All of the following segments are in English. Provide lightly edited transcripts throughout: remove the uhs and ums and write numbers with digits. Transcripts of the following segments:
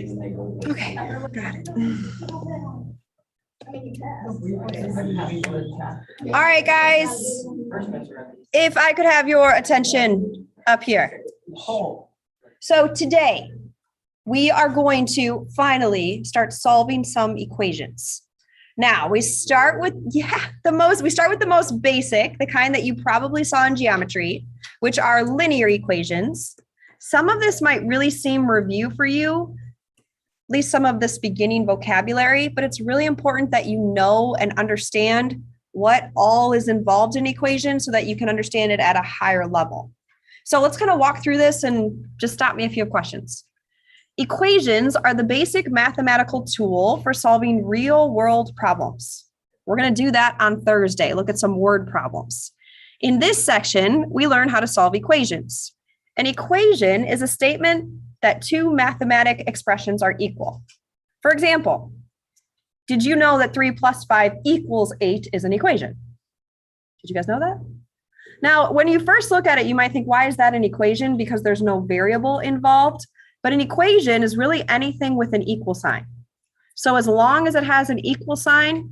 Okay, got it. All right, guys. If I could have your attention up here. So today, we are going to finally start solving some equations. Now, we start with the most basic, the kind that you probably saw in geometry, which are linear equations. Some of this might really seem review for you, at least some of this beginning vocabulary, but it's really important that you know and understand what all is involved in equations so that you can understand it at a higher level. So let's kind of walk through this and just stop me if you have questions. Equations are the basic mathematical tool for solving real world problems. We're going to do that on Thursday, look at some word problems. In this section, we learn how to solve equations. An equation is a statement that two mathematic expressions are equal. For example, did you know that 3 + 5 = 8 is an equation? Did you guys know that? Now, when you first look at it, you might think, why is that an equation? Because there's no variable involved. But an equation is really anything with an equal sign. So as long as it has an equal sign,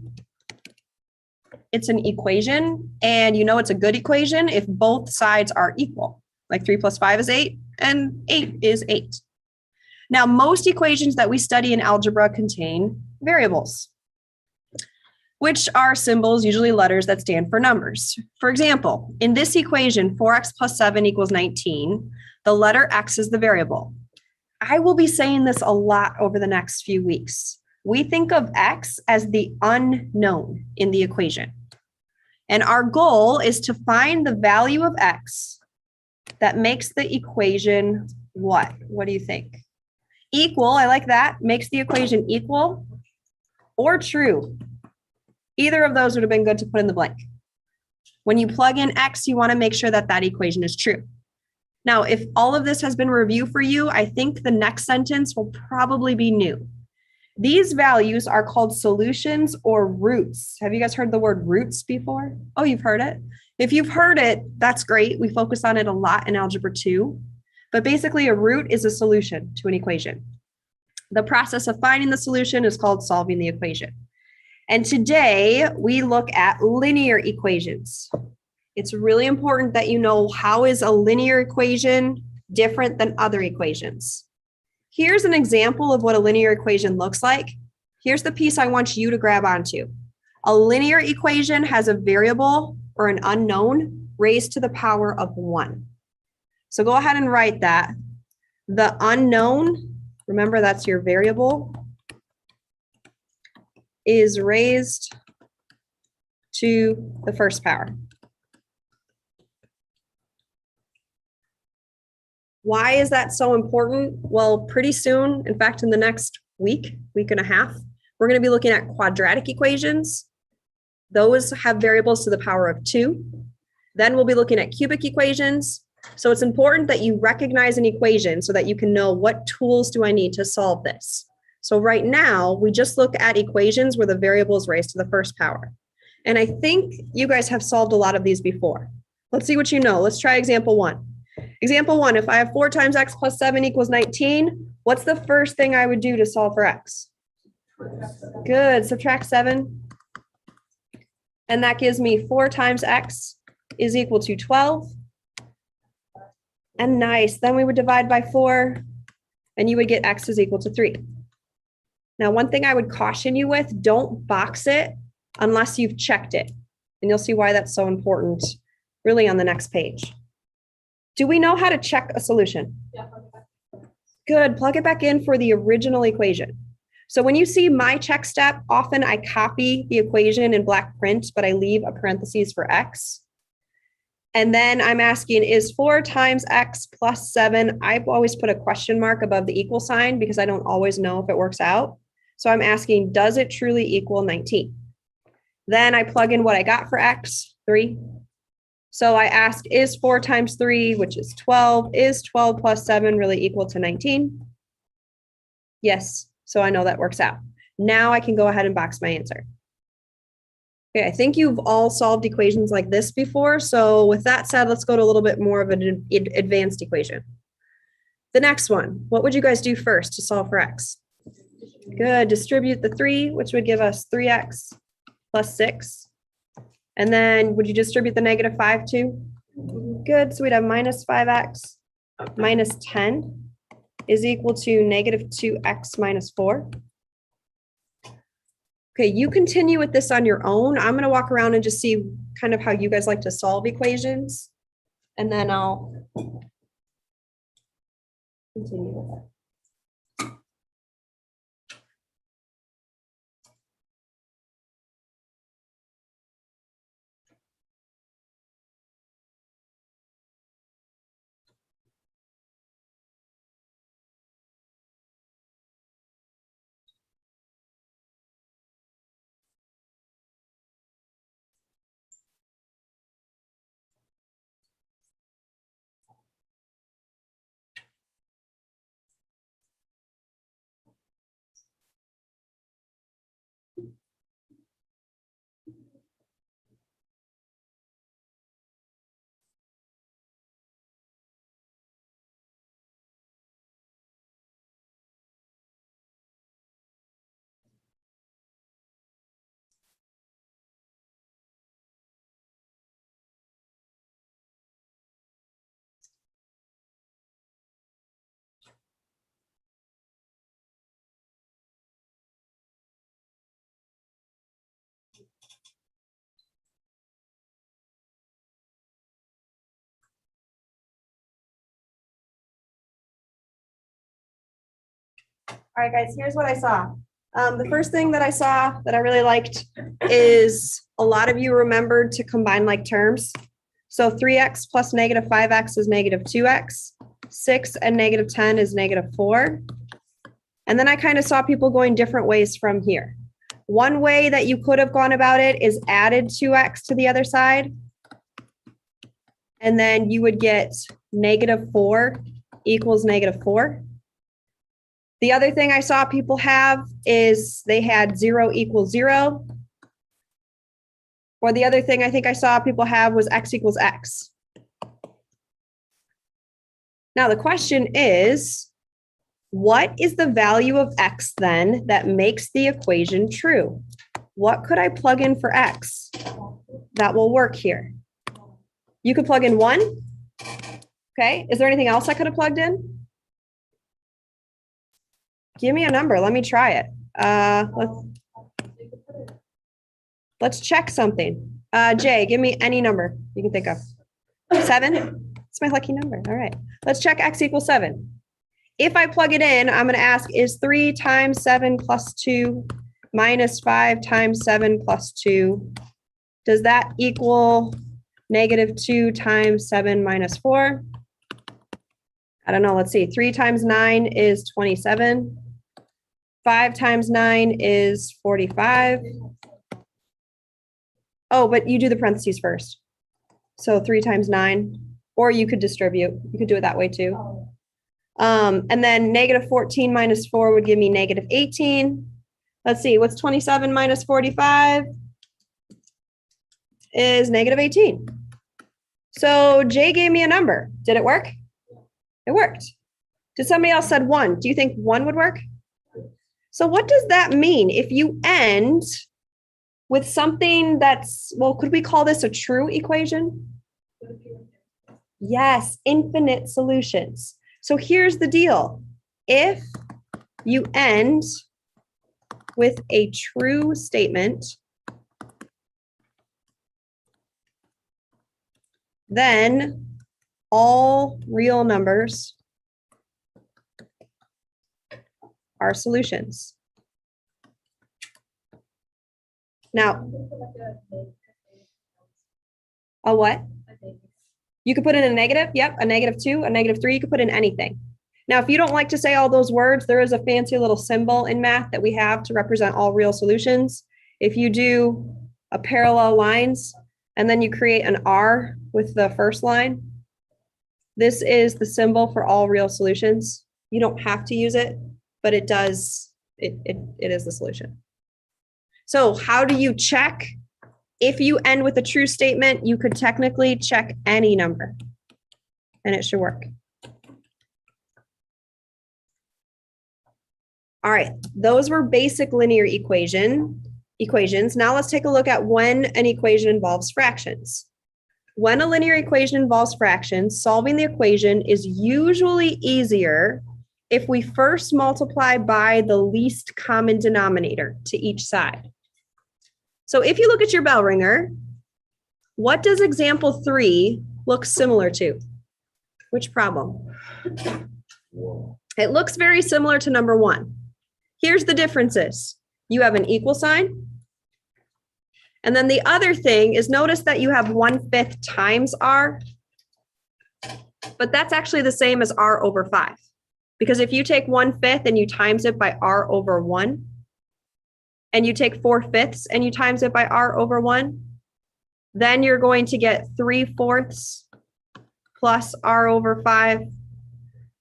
it's an equation. And you know it's a good equation if both sides are equal. Like 3 + 5 is 8 and 8 is 8. Now, most equations that we study in algebra contain variables, which are symbols, usually letters that stand for numbers. For example, in this equation, 4x + 7 = 19, the letter x is the variable. I will be saying this a lot over the next few weeks. We think of x as the unknown in the equation. And our goal is to find the value of x that makes the equation what? What do you think? Equal, I like that, makes the equation equal or true. Either of those would have been good to put in the blank. When you plug in x, you want to make sure that that equation is true. Now, if all of this has been review for you, I think the next sentence will probably be new. These values are called solutions or roots. Have you guys heard the word roots before? Oh, you've heard it? If you've heard it, that's great. We focus on it a lot in Algebra 2. But basically, a root is a solution to an equation. The process of finding the solution is called solving the equation. And today, we look at linear equations. It's really important that you know how is a linear equation different than other equations. Here's an example of what a linear equation looks like. Here's the piece I want you to grab onto. A linear equation has a variable or an unknown raised to the power of 1. So go ahead and write that. The unknown, remember that's your variable, is raised to the first power. Why is that so important? Well, pretty soon, in fact, in the next week and a half, we're going to be looking at quadratic equations. Those have variables to the power of 2. Then we'll be looking at cubic equations. So it's important that you recognize an equation so that you can know what tools do I need to solve this. So right now, we just look at equations where the variable is raised to the first power. And I think you guys have solved a lot of these before. Let's see what you know. Let's try example 1. Example 1, if I have 4 times x + 7 = 19, what's the first thing I would do to solve for x? Good, subtract 7. And that gives me 4 times x is equal to 12. And nice, then we would divide by 4, and you would get x is equal to 3. Now, one thing I would caution you with, don't box it unless you've checked it. And you'll see why that's so important really on the next page. Do we know how to check a solution? Yeah. Good, plug it back in for the original equation. So when you see my check step, often I copy the equation in black print, but I leave a parentheses for x. And then I'm asking, is 4 times x + 7, I always put a question mark above the equal sign because I don't always know if it works out. So I'm asking, does it truly equal 19? Then I plug in what I got for x, 3. So I ask, is 4 times 3, which is 12, is 12 + 7 really equal to 19? Yes, so I know that works out. Now I can go ahead and box my answer. Okay, I think you've all solved equations like this before. So with that said, let's go to a little bit more of an advanced equation. The next one, what would you guys do first to solve for x? Good, distribute the 3, which would give us 3x plus 6. And then would you distribute the negative 5 too? Good, so we'd have minus 5x minus 10 is equal to negative 2x minus 4. Okay, you continue with this on your own. I'm going to walk around and just see kind of how you guys like to solve equations. And then I'll continue with it. All right, guys, here's what I saw. The first thing that I saw that I really liked is a lot of you remembered to combine like terms. So 3x plus negative 5x is negative 2x. 6 and negative 10 is negative 4. And then I kind of saw people going different ways from here. One way that you could have gone about it is added 2x to the other side. And then you would get negative 4 equals negative 4. The other thing I saw people have is they had 0 equals 0. Or the other thing I think I saw people have was x equals x. Now the question is, what is the value of x then that makes the equation true? What could I plug in for x that will work here? You could plug in 1. Okay, is there anything else I could have plugged in? Give me a number. Let me try it. Let's check something. Jay, give me any number you can think of. 7? It's my lucky number. All right. Let's check x equals 7. If I plug it in, I'm going to ask, is 3 times 7 plus 2 minus 5 times 7 plus 2, does that equal negative 2 times 7 minus 4? I don't know. Let's see. 3 times 9 is 27. 5 times 9 is 45. Oh, but you do the parentheses first. So 3 times 9, or you could distribute. You could do it that way too. And then negative 14 minus 4 would give me negative 18. Let's see, what's 27 minus 45? Is negative 18. So Jay gave me a number. Did it work? It worked. Did somebody else said 1? Do you think 1 would work? So what does that mean? If you end with something that's, well, could we call this a true equation? Yes, infinite solutions. So here's the deal. If you end with a true statement, then all real numbers are solutions. Now, a what? You could put in a negative, yep, a negative 2, a negative 3, you could put in anything. Now, if you don't like to say all those words, there is a fancy little symbol in math that we have to represent all real solutions. If you do a parallel lines, and then you create an R with the first line, this is the symbol for all real solutions. You don't have to use it, but it does, it is the solution. So how do you check? If you end with a true statement, you could technically check any number, and it should work. All right, those were basic linear equations. Now let's take a look at when an equation involves fractions. When a linear equation involves fractions, solving the equation is usually easier if we first multiply by the least common denominator to each side. So if you look at your bell ringer, what does example 3 look similar to? Which problem? It looks very similar to number 1. Here's the differences. You have an equal sign. And then the other thing is, notice that you have 1/5 times r, but that's actually the same as r over 5. Because if you take 1/5 and you times it by r over 1, and you take 4/5 and you times it by r over 1, then you're going to get 3/4 plus r over 5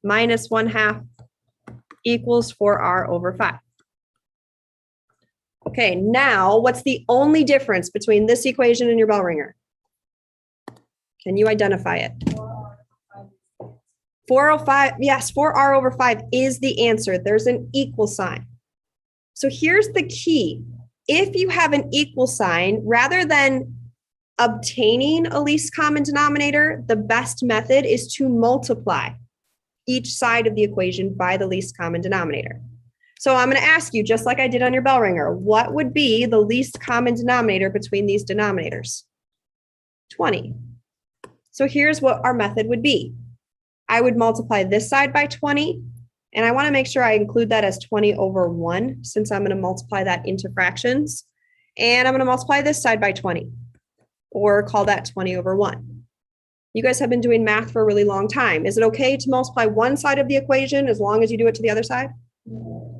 minus 1/2 equals 4r over 5. Okay, now what's the only difference between this equation and your bell ringer? Can you identify it? 405, yes, 4r over 5 is the answer. There's an equal sign. So here's the key. If you have an equal sign, rather than obtaining a least common denominator, the best method is to multiply each side of the equation by the least common denominator. So I'm going to ask you, just like I did on your bell ringer, what would be the least common denominator between these denominators? 20. So here's what our method would be. I would multiply this side by 20, and I want to make sure I include that as 20 over 1, since I'm going to multiply that into fractions. And I'm going to multiply this side by 20, or call that 20 over 1. You guys have been doing math for a really long time. Is it okay to multiply one side of the equation as long as you do it to the other side?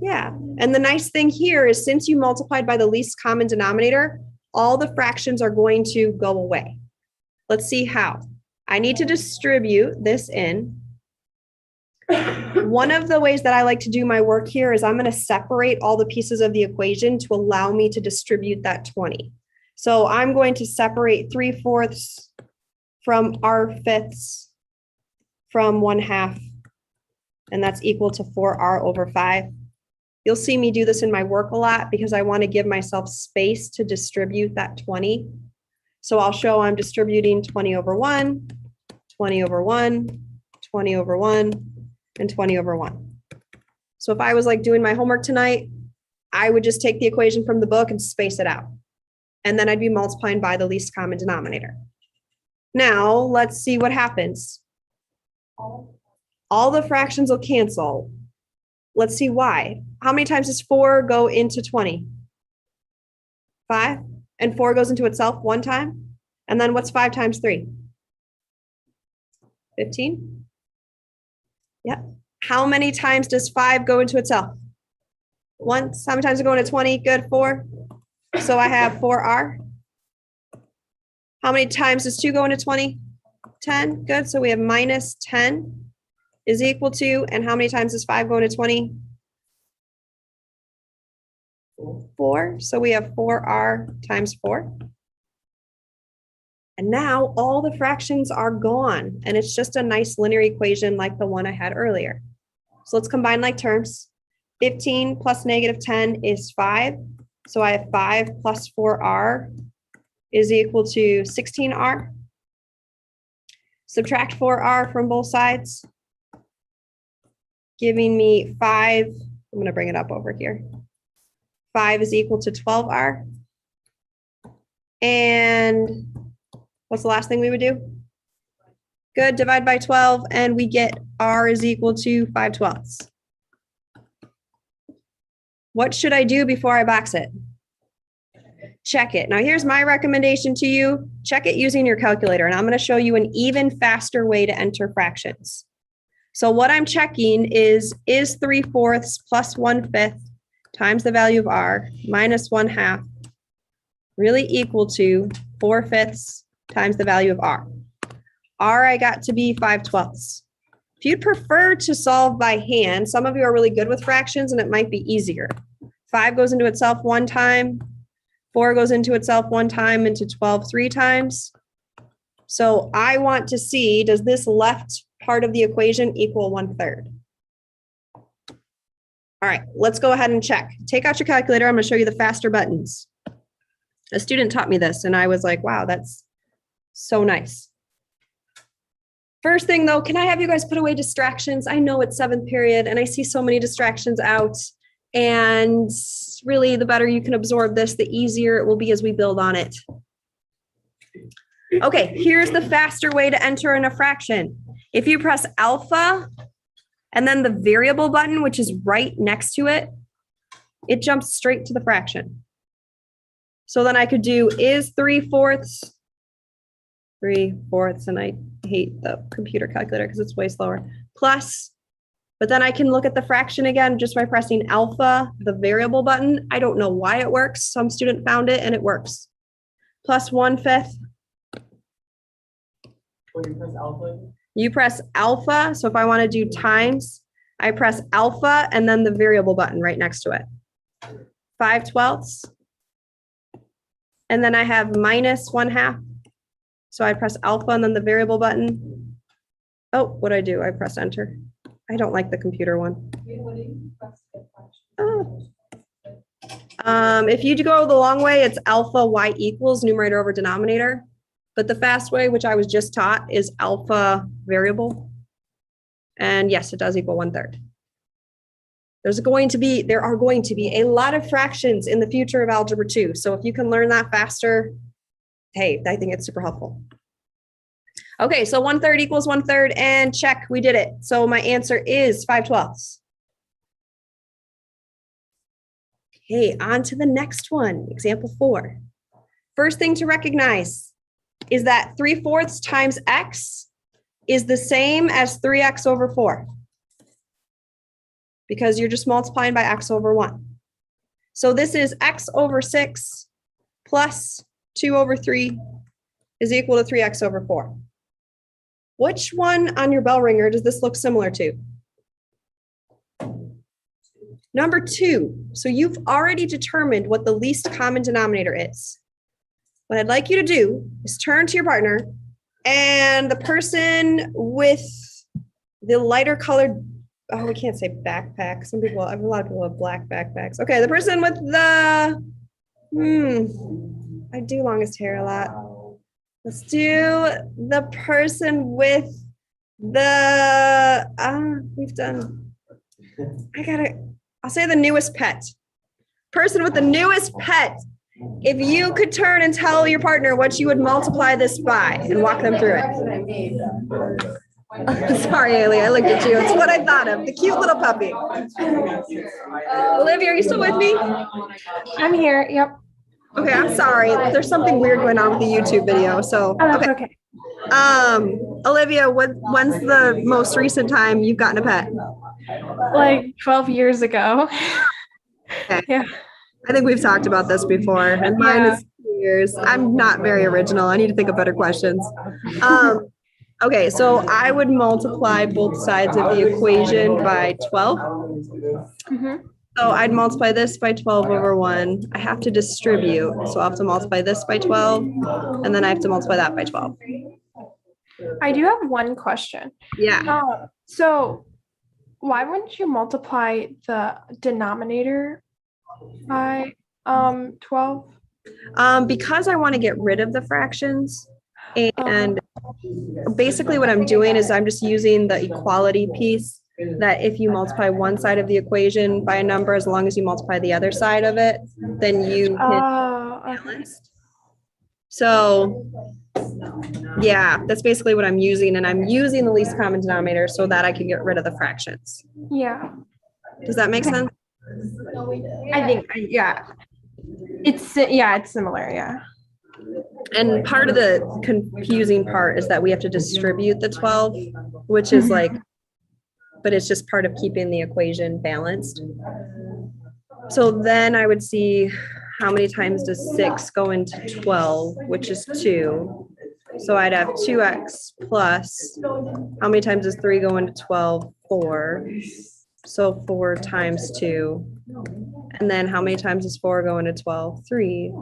Yeah. And the nice thing here is, since you multiplied by the least common denominator, all the fractions are going to go away. Let's see how. I need to distribute this in. One of the ways that I like to do my work here is I'm going to separate all the pieces of the equation to allow me to distribute that 20. So I'm going to separate 3/4 from r/5 from 1/2, and that's equal to 4r over 5. You'll see me do this in my work a lot because I want to give myself space to distribute that 20. So I'll show I'm distributing 20 over 1, 20 over 1, 20 over 1, and 20 over 1. So if I was like doing my homework tonight, I would just take the equation from the book and space it out. And then I'd be multiplying by the least common denominator. Now, let's see what happens. All the fractions will cancel. Let's see why. How many times does 4 go into 20? 5. And 4 goes into itself 1 time. And then what's 5 times 3? 15. Yep. How many times does 5 go into itself? Once. How many times does it go into 20? Good, 4. So I have 4r. How many times does 2 go into 20? 10. Good. So we have minus 10 is equal to, and how many times does 5 go into 20? 4. So we have 4r times 4. And now all the fractions are gone, and it's just a nice linear equation like the one I had earlier. So let's combine like terms. 15 plus negative 10 is 5. So I have 5 plus 4r is equal to 16r. Subtract 4r from both sides, giving me 5. I'm going to bring it up over here. 5 is equal to 12r. And what's the last thing we would do? Good, divide by 12, and we get r is equal to 5/12. What should I do before I box it? Check it. Now here's my recommendation to you. Check it using your calculator, and I'm going to show you an even faster way to enter fractions. So what I'm checking is 3/4 plus 1/5 times the value of r minus 1/2 really equal to 4/5 times the value of r. R I got to be 5/12. If you'd prefer to solve by hand, some of you are really good with fractions and it might be easier. 5 goes into itself 1 time, 4 goes into itself 1 time, into 12 3 times. So I want to see, does this left part of the equation equal 1/3? All right, let's go ahead and check. Take out your calculator. I'm going to show you the faster buttons. A student taught me this and I was like, wow, that's so nice. First thing though, can I have you guys put away distractions? I know it's 7th period and I see so many distractions out, and really the better you can absorb this, the easier it will be as we build on it. Okay, here's the faster way to enter in a fraction. If you press alpha and then the variable button, which is right next to it, it jumps straight to the fraction. So then I could do is 3/4, and I hate the computer calculator because it's way slower, plus, but then I can look at the fraction again just by pressing alpha, the variable button. I don't know why it works. Some student found it and it works. Plus 1/5. You press alpha. So if I want to do times, I press alpha and then the variable button right next to it. 5/12. And then I have minus 1/2. So I press alpha and then the variable button. Oh, what I do? I press enter. I don't like the computer one. Oh. If you go the long way, it's alpha y equals numerator over denominator. But the fast way, which I was just taught, is alpha variable. And yes, it does equal 1/3. There are going to be a lot of fractions in the future of Algebra 2. So if you can learn that faster, hey, I think it's super helpful. Okay, so 1/3 equals 1/3 and check, we did it. So my answer is 5/12. Okay, on to the next one, example 4. First thing to recognize is that 3/4 times x is the same as 3x over 4. Because you're just multiplying by x over 1. So this is x over 6 plus 2 over 3 is equal to 3x over 4. Which one on your bell ringer does this look similar to? Number 2. So you've already determined what the least common denominator is. What I'd like you to do is turn to your partner, and the person with the lighter colored, oh, we can't say backpack. A lot of people have black backpacks. Okay, the person with the, I do longest hair a lot. Let's do the person with the, I'll say the newest pet. Person with the newest pet. If you could turn and tell your partner what you would multiply this by and walk them through it. Sorry, Ailey, I looked at you. It's what I thought of, the cute little puppy. Olivia, are you still with me? I'm here, yep. Okay, I'm sorry. There's something weird going on with the YouTube video, so. Oh, that's okay. Olivia, when's the most recent time you've gotten a pet? Like 12 years ago. Okay. Yeah. I think we've talked about this before, and mine is 2 years. I'm not very original. I need to think of better questions. Okay, so I would multiply both sides of the equation by 12. Mm-hmm. So I'd multiply this by 12 over 1. I have to distribute, so I'll have to multiply this by 12, and then I have to multiply that by 12. I do have one question. Yeah. So why wouldn't you multiply the denominator by 12? Because I want to get rid of the fractions, and basically what I'm doing is I'm just using the equality piece, that if you multiply one side of the equation by a number, as long as you multiply the other side of it, then you can balance. So yeah, that's basically what I'm using, and I'm using the least common denominator so that I can get rid of the fractions. Yeah. Does that make sense? I think, yeah. It's similar, yeah. And part of the confusing part is that we have to distribute the 12, which is like, but it's just part of keeping the equation balanced. So then I would see how many times does 6 go into 12, which is 2. So I'd have 2x plus, how many times does 3 go into 12? 4. So 4 times 2. And then how many times does 4 go into 12? 3.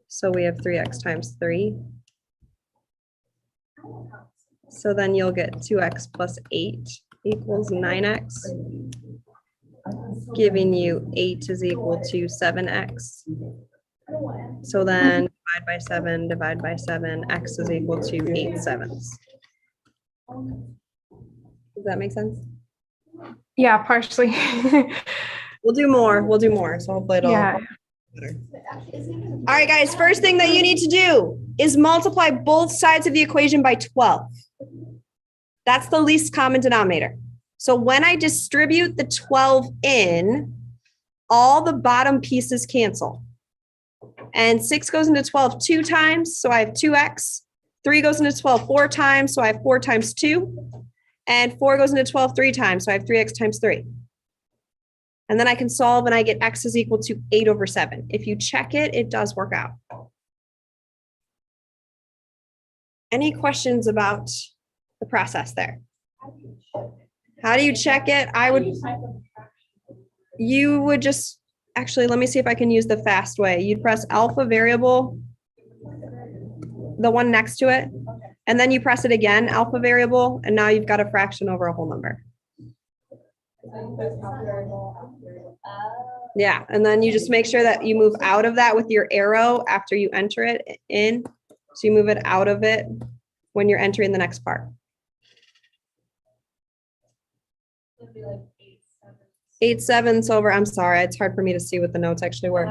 So we have 3x times 3. So then you'll get 2x plus 8 equals 9x. giving you 8 is equal to 7x. So then divide by 7, x is equal to 8/7. Does that make sense? Yeah, partially. We'll do more, so hopefully it'll. Yeah. Better. All right, guys, first thing that you need to do is multiply both sides of the equation by 12. That's the least common denominator. So when I distribute the 12 in, all the bottom pieces cancel. And 6 goes into 12 2 times, so I have 2x. 3 goes into 12 4 times, so I have 4 times 2. And 4 goes into 12 3 times, so I have 3x times 3. And then I can solve and I get x is equal to 8/7. If you check it, it does work out. Any questions about the process there? How do you check it? You would just, actually, let me see if I can use the fast way. You'd press alpha variable, the one next to it, and then you press it again, alpha variable, and now you've got a fraction over a whole number. Yeah, and then you just make sure that you move out of that with your arrow after you enter it in. So you move it out of it when you're entering the next part. 8/7 over, I'm sorry, it's hard for me to see what the notes actually were.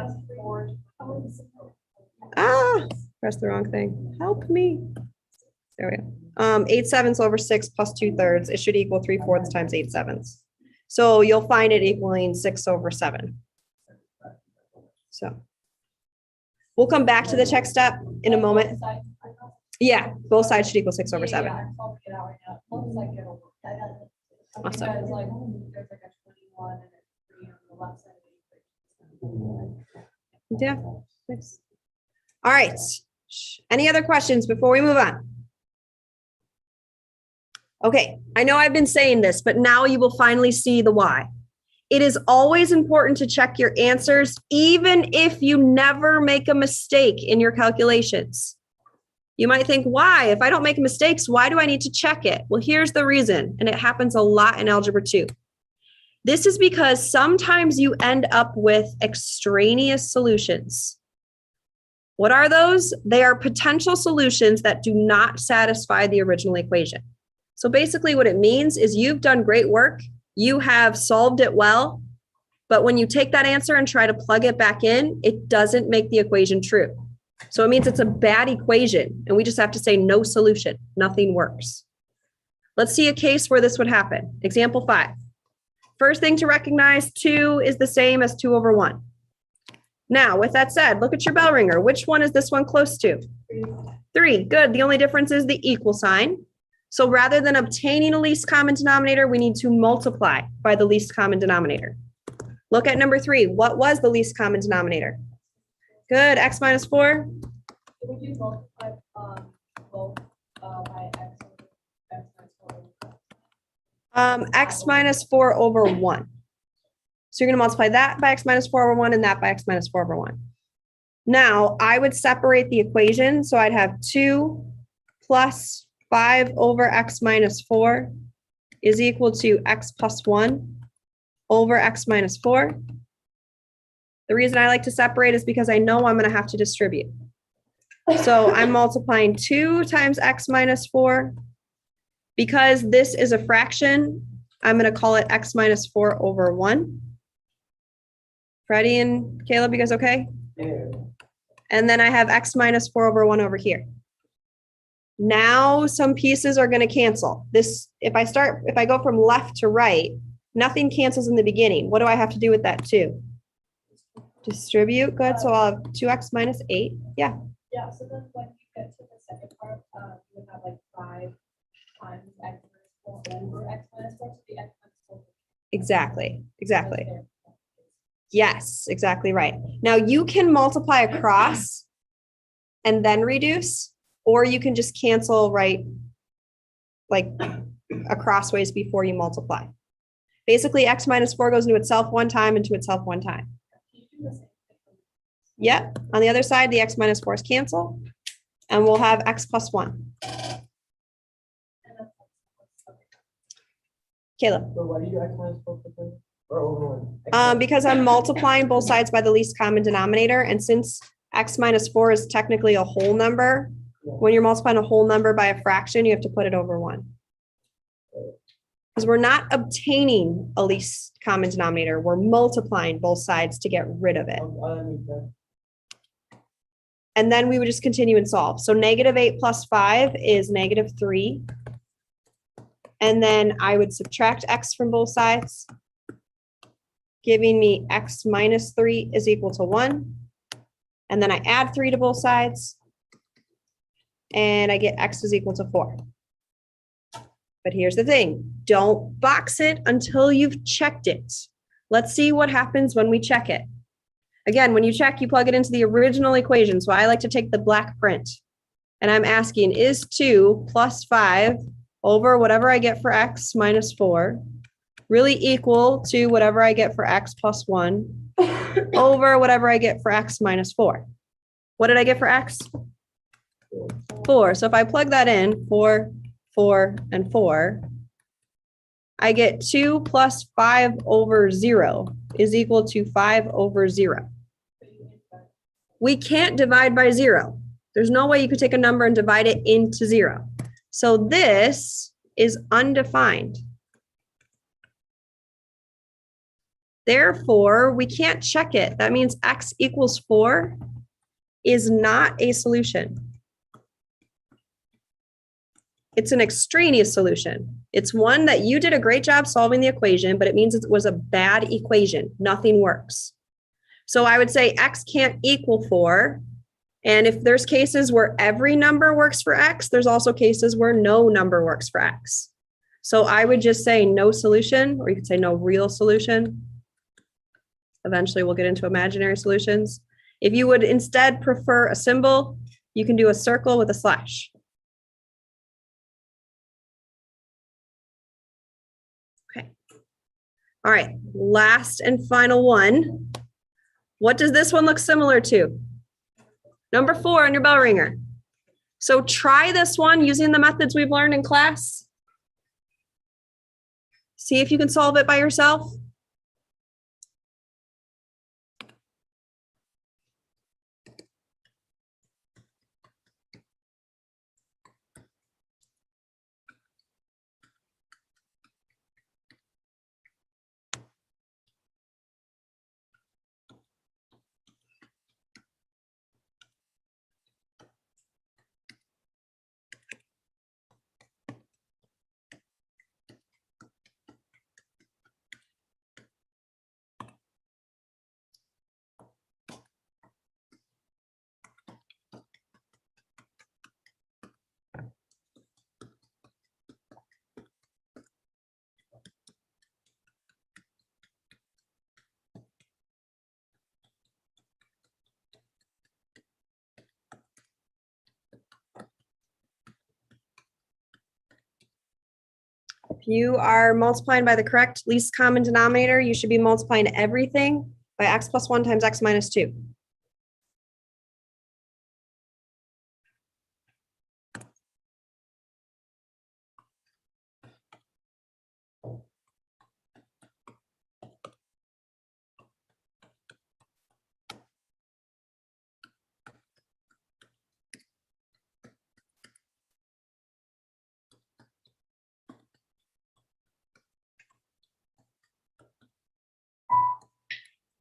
Press the wrong thing. Help me. There we go. 8/7 over 6 plus 2/3. It should equal 3/4 times 8/7. So you'll find it equaling 6/7. So we'll come back to the check step in a moment. Yeah, both sides should equal 6/7. Awesome. Yeah. Thanks. All right. Any other questions before we move on? Okay, I know I've been saying this, but now you will finally see the why. It is always important to check your answers, even if you never make a mistake in your calculations. You might think, why? If I don't make mistakes, why do I need to check it? Well, here's the reason, and it happens a lot in Algebra 2. This is because sometimes you end up with extraneous solutions. What are those? They are potential solutions that do not satisfy the original equation. So basically what it means is you've done great work, you have solved it well, but when you take that answer and try to plug it back in, it doesn't make the equation true. So it means it's a bad equation, and we just have to say no solution, nothing works. Let's see a case where this would happen. Example 5. First thing to recognize, 2 is the same as 2/1. Now, with that said, look at your bell ringer. Which one is this one close to? 3. Good. The only difference is the equal sign. So rather than obtaining a least common denominator, we need to multiply by the least common denominator. Look at number 3. What was the least common denominator? Good. X minus 4. Would you multiply both by X minus 4/1. So you're going to multiply that by x minus 4/1 and that by x minus 4/1. Now, I would separate the equation. So I'd have 2 plus 5 over x minus 4 is equal to x plus 1 over x minus 4. The reason I like to separate is because I know I'm going to have to distribute. So I'm multiplying 2 times x minus 4. Because this is a fraction, I'm going to call it x minus 4/1. Freddie and Caleb, you guys okay? Yeah. And then I have x minus 4/1 over here. Now some pieces are going to cancel. This, if I go from left to right, nothing cancels in the beginning. What do I have to do with that 2? Distribute, good. So I'll have 2x minus 8. Yeah. Yeah, so then when you get to the second part, you would have like 5 times x minus 4 over x minus 4, so the x minus 4. Exactly. Yes, exactly right. Now you can multiply across and then reduce, or you can just cancel right, like across ways before you multiply. Basically, x minus 4 goes into itself one time, into itself one time. Yep, on the other side, the x minus 4's cancel, and we'll have x plus 1. Caleb. So why do you x minus 4 for 3? Because I'm multiplying both sides by the least common denominator, and since x minus 4 is technically a whole number, when you're multiplying a whole number by a fraction, you have to put it over 1. Because we're not obtaining a least common denominator, we're multiplying both sides to get rid of it. And then we would just continue and solve. So -8 plus 5 is -3. And then I would subtract x from both sides, giving me x minus 3 is equal to 1. And then I add 3 to both sides, and I get x is equal to 4. But here's the thing, don't box it until you've checked it. Let's see what happens when we check it. Again, when you check, you plug it into the original equation. So I like to take the black print. And I'm asking, is 2 plus 5 over whatever I get for x minus 4 really equal to whatever I get for x plus 1 over whatever I get for x minus 4? What did I get for x? 4. So if I plug that in, 4, 4, and 4, I get 2 plus 5 over 0 is equal to 5 over 0. We can't divide by 0. There's no way you could take a number and divide it into 0. So this is undefined. Therefore, we can't check it. That means x equals 4 is not a solution. It's an extraneous solution. It's one that you did a great job solving the equation, but it means it was a bad equation. Nothing works. So I would say x can't equal 4. And if there's cases where every number works for x, there's also cases where no number works for x. So I would just say no solution, or you could say no real solution. Eventually we'll get into imaginary solutions. If you would instead prefer a symbol, you can do a circle with a slash. Okay. All right, last and final one. What does this one look similar to? Number 4 on your bell ringer. So try this one using the methods we've learned in class. See if you can solve it by yourself. If you are multiplying by the correct least common denominator, you should be multiplying everything by x plus 1 times x minus 2.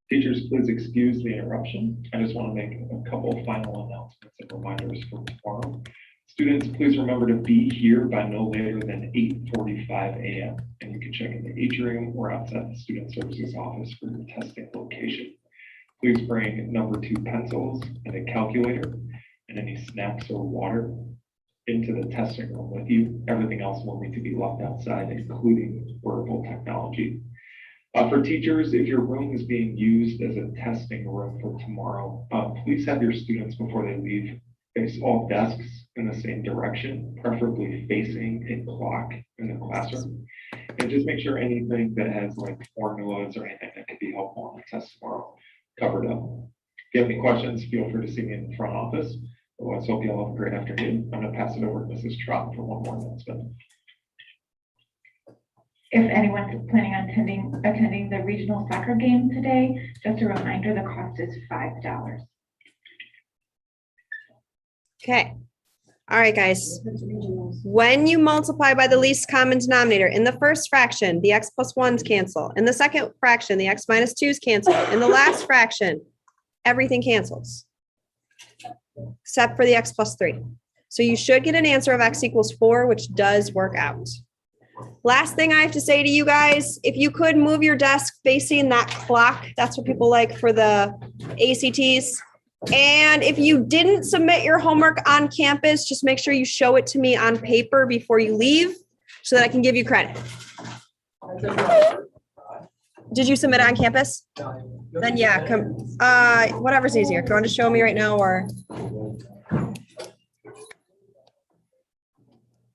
Teachers, please excuse the interruption. I just want to make a couple of final announcements and reminders for tomorrow. Students, please remember to be here by no later than 8:45 a.m. And you can check in the atrium or outside the Student Services office for your testing location. Please bring number 2 pencils and a calculator and any snacks or water into the testing room with you. Everything else will need to be left outside, including wearable technology. For teachers, if your room is being used as a testing room for tomorrow, please have your students, before they leave, face all desks in the same direction, preferably facing a clock in the classroom. And just make sure anything that has like formulas or anything that could be helpful on the test tomorrow covered up. If you have any questions, feel free to see me in the front office. Otherwise, hope you all have a great afternoon. I'm going to pass it over to Mrs. Trott for one more announcement. if anyone's planning on attending the regional soccer game today, just a reminder, the cost is $5. Okay. All right, guys. When you multiply by the least common denominator, in the first fraction, the x plus 1's cancel. In the second fraction, the x minus 2's cancel. In the last fraction, everything cancels. Except for the x plus 3. So you should get an answer of x equals 4, which does work out. Last thing I have to say to you guys, if you could move your desk facing that clock, that's what people like for the ACTs. And if you didn't submit your homework on campus, just make sure you show it to me on paper before you leave so that I can give you credit. Did you submit it on campus? Then yeah, whatever's easier. If you want to show me right now or